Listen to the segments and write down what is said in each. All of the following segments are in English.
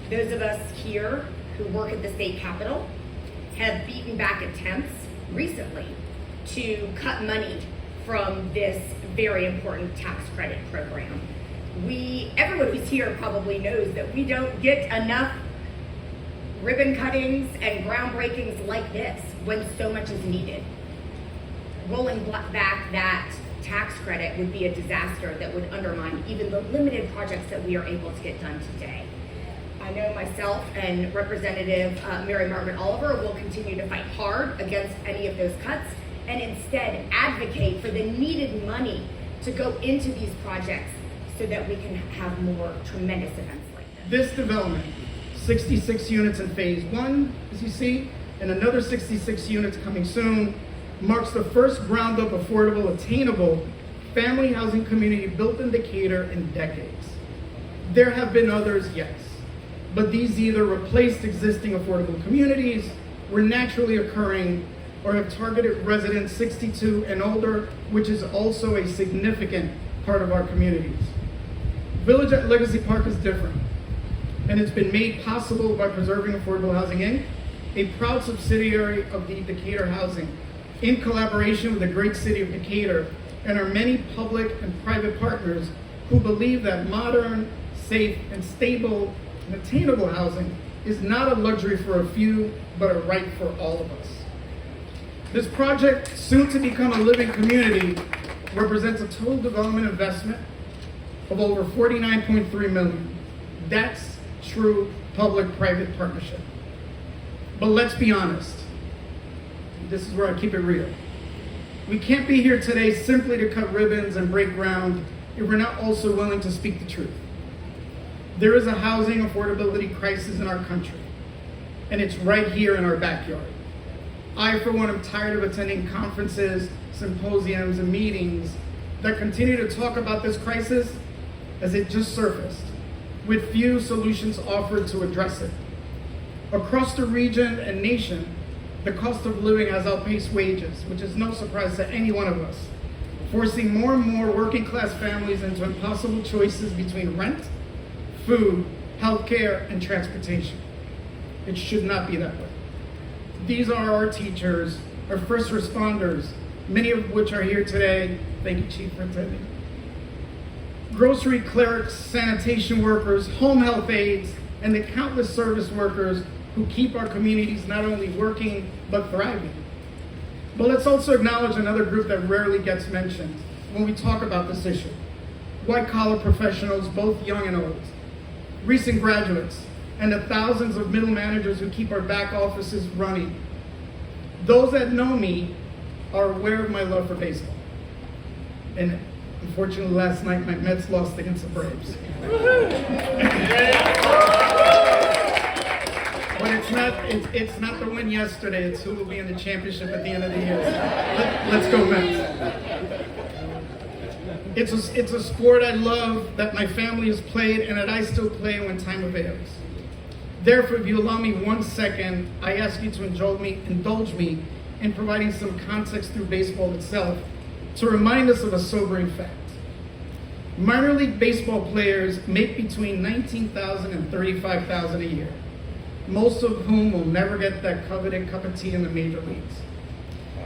Those of us here who work at the state capitol have beaten back attempts recently to cut money from this very important tax credit program. Everyone who's here probably knows that we don't get enough ribbon cuttings and groundbreakings like this when so much is needed. Rolling back that tax credit would be a disaster that would undermine even the limited projects that we are able to get done today. I know myself and Representative Mary Margaret Oliver will continue to fight hard against any of those cuts and instead advocate for the needed money to go into these projects so that we can have more tremendous events like this. This development, 66 units in phase 1, as you see, and another 66 units coming soon, marks the first ground-up, affordable, attainable family housing community built in Decatur in decades. There have been others, yes, but these either replaced existing affordable communities, were naturally occurring, or have targeted residents 62 and older, which is also a significant part of our communities. Village at Legacy Park is different, and it's been made possible by Preserving Affordable Housing, Inc., a proud subsidiary of the Decatur Housing, in collaboration with the great city of Decatur and our many public and private partners who believe that modern, safe, and stable and attainable housing is not a luxury for a few, but a right for all of us. This project, soon to become a living community, represents a total development investment of over $49.3 million. That's true public-private partnership. But let's be honest. This is where I keep it real. We can't be here today simply to cut ribbons and break ground if we're not also willing to speak the truth. There is a housing affordability crisis in our country, and it's right here in our backyard. I, for one, am tired of attending conferences, symposiums, and meetings that continue to talk about this crisis as it just surfaced, with few solutions offered to address it. Across the region and nation, the cost of living has outpaced wages, which is no surprise to any one of us, forcing more and more working class families into impossible choices between rent, food, healthcare, and transportation. It should not be that way. These are our teachers, our first responders, many of which are here today. Thank you, Chief, for attending. Grocery clerks, sanitation workers, home health aides, and the countless service workers who keep our communities not only working, but thriving. But let's also acknowledge another group that rarely gets mentioned when we talk about this issue. White-collar professionals, both young and old, recent graduates, and the thousands of middle managers who keep our back offices running. Those that know me are aware of my love for baseball. And unfortunately, last night, my Mets lost against the Braves. But it's not the win yesterday, it's who will be in the championship at the end of the year. Let's go Mets. It's a sport I love, that my family has played, and that I still play when time avails. Therefore, if you allow me 1 second, I ask you to indulge me in providing some context through baseball itself to remind us of a sobering fact. Minor league baseball players make between $19,000 and $35,000 a year, most of whom will never get that coveted cup of tea in the major leagues.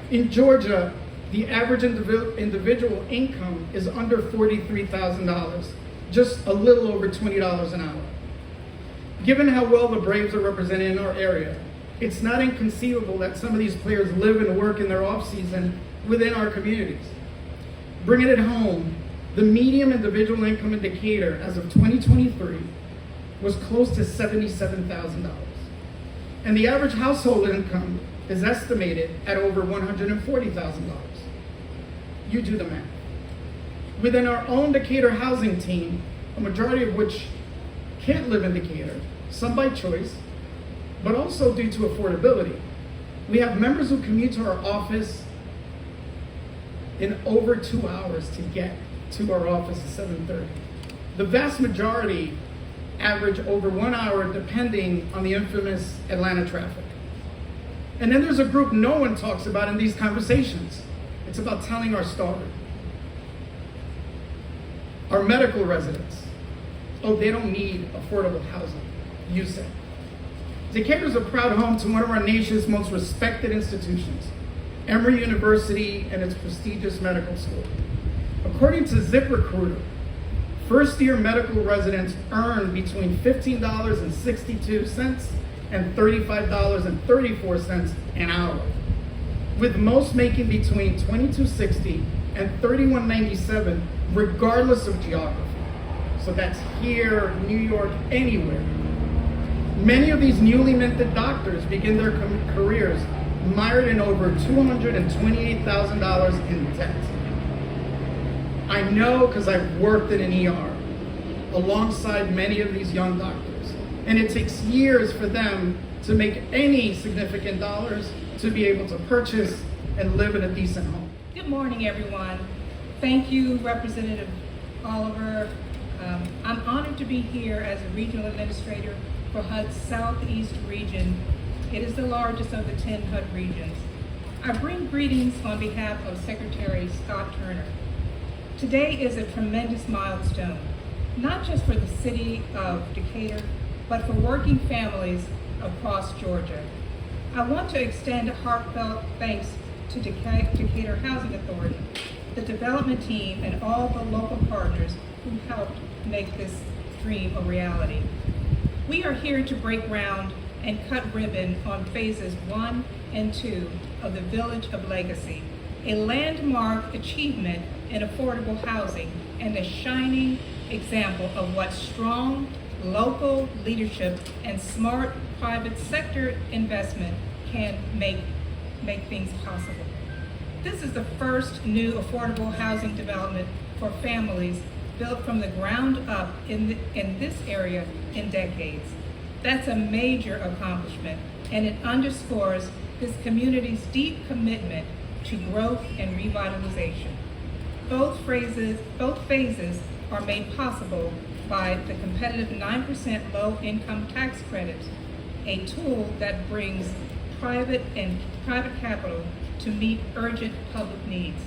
In Georgia, the average individual income is under $43,000, just a little over $20 an hour. Given how well the Braves are represented in our area, it's not inconceivable that some of these players live and work in their off-season within our communities. Bringing it home, the median individual income in Decatur as of 2023 was close to $77,000. And the average household income is estimated at over $140,000. You do the math. Within our own Decatur housing team, a majority of which can't live in Decatur, some by choice, but also due to affordability, we have members who commute to our office in over 2 hours to get to our office at 7:30. The vast majority average over 1 hour, depending on the infamous Atlanta traffic. And then there's a group no one talks about in these conversations. It's about telling our story. Our medical residents, oh, they don't need affordable housing. use it. Decatur is a proud home to one of our nation's most respected institutions, Emory University and its prestigious medical school. According to ZipRecruiter, first-year medical residents earn between $15.62 and $35.34 an hour, with most making between $22.60 and $31.97, regardless of geography. So that's here, New York, anywhere. Many of these newly minted doctors begin their careers mired in over $228,000 in debt. I know because I've worked in an ER alongside many of these young doctors, and it takes years for them to make any significant dollars to be able to purchase and live in a decent home. Good morning, everyone. Thank you, Representative Oliver. I'm honored to be here as a regional administrator for HUD's Southeast region. It is the largest of the 10 HUD regions. I bring greetings on behalf of Secretary Scott Turner. Today is a tremendous milestone, not just for the city of Decatur, but for working families across Georgia. I want to extend a heartfelt thanks to Decatur Housing Authority, the development team, and all the local partners who helped make this dream a reality. We are here to break ground and cut ribbon on phases 1 and 2 of the Village of Legacy, a landmark achievement in affordable housing and a shining example of what strong local leadership and smart private sector investment can make things possible. This is the first new affordable housing development for families built from the ground up in this area in decades. That's a major accomplishment, and it underscores this community's deep commitment to growth and revitalization. Both phases are made possible by the competitive 9% low-income tax credit, a tool that brings private capital to meet urgent public needs.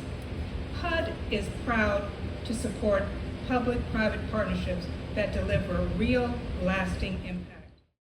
HUD is proud to support public-private partnerships that deliver real, lasting impact.